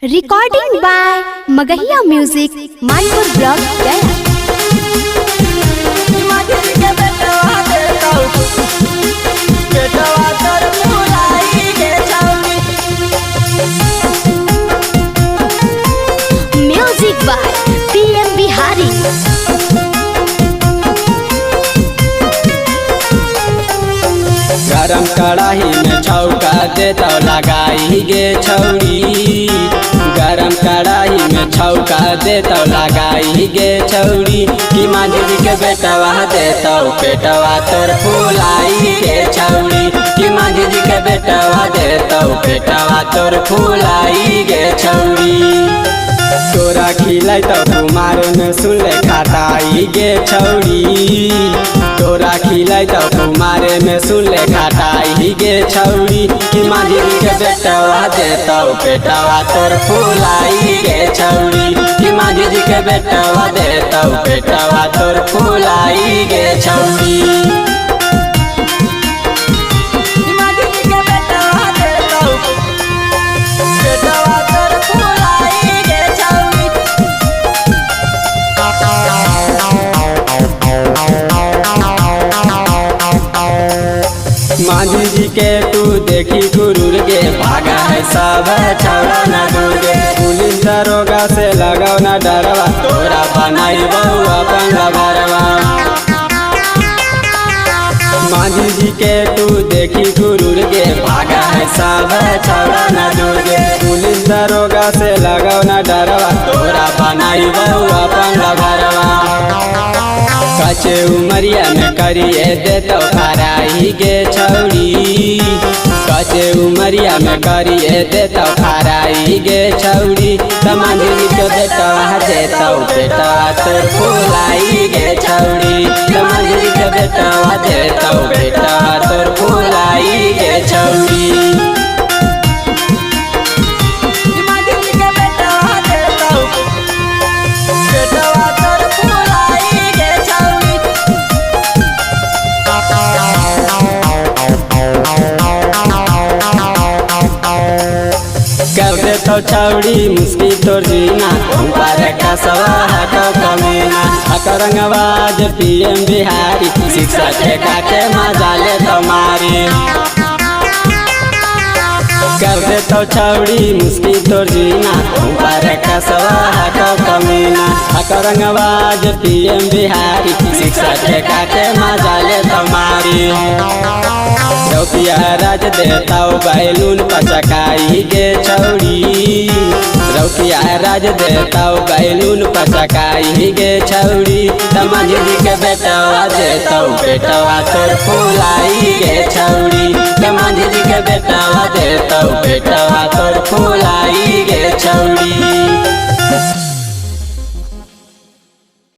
Recording by Magahiya music Manpur block Gaya. Music by PM Bihari. गरम कढ़ाई में छौका देता लगाई गे छौड़ी। गरम कढ़ाई में छौका देता लगाई गे छौड़ी। कि मांझी के बेटवा देता पेटवा तोर फुलाई गे छौड़ी। कि मांझी के बेटवा देता पेटवा तोर फुलाई गे छौड़ी। तोरा खिलाई तो कुमार में सुन ले खटाई गे छौड़ी। तोरा खिलाई तो कुमार में सुन ले खटाई गे छौड़ी। कि मांझी के बेटवा देता पेटवा तोर फुलाई गे छौड़ी। कि मांझी के बेटवा देता पेटवा तोर फुलाई गे छौड़ी। मांझी जी के तू देखी गुरूर गे भागा है सब छौड़ा न दूर गे। पुलिस दरोगा से लगाओ न डरवा तोरा बनाई बहु अपन लभरवा। मांझी जी के तू देखी गुरूर गे भागा है सब छौड़ा न दूर गे। पुलिस दरोगा से लगाओ न डरवा तोरा बनाई बहु अपन लभरवा। कचे उमरिया में करिए दे तो खराई गे छौड़ी। कचे उमरिया में करिए दे तो खराई गे छौड़ी। मांझी के बेटवा देता पेटवा तोर फुलाई गे छौड़ी। मांझी के बेटवा देता पेटवा तोर फुलाई गे छौड़ी। कर दे तो छौड़ी मुस्की तोर जीना ऊपर का सवा हटो कमीना। अकरंगवाज पीएम बिहारी शिक्षा ठेका के मजा ले तुम्हारी। कर दे तो छौड़ी मुस्की तोर जीना ऊपर का सवा हटो कमीना। अकरंगवाज पीएम बिहारी शिक्षा ठेका के मजा ले तुम्हारी। रौपिया राज देता बैलून पचकाई गे छौड़ी। रौपिया राज देता बैलून पचकाई गे छौड़ी। मांझी के बेटवा देता पेटवा तोर फुलाई गे छौड़ी। मांझी के बेटवा देता पेटवा तोर फुलाई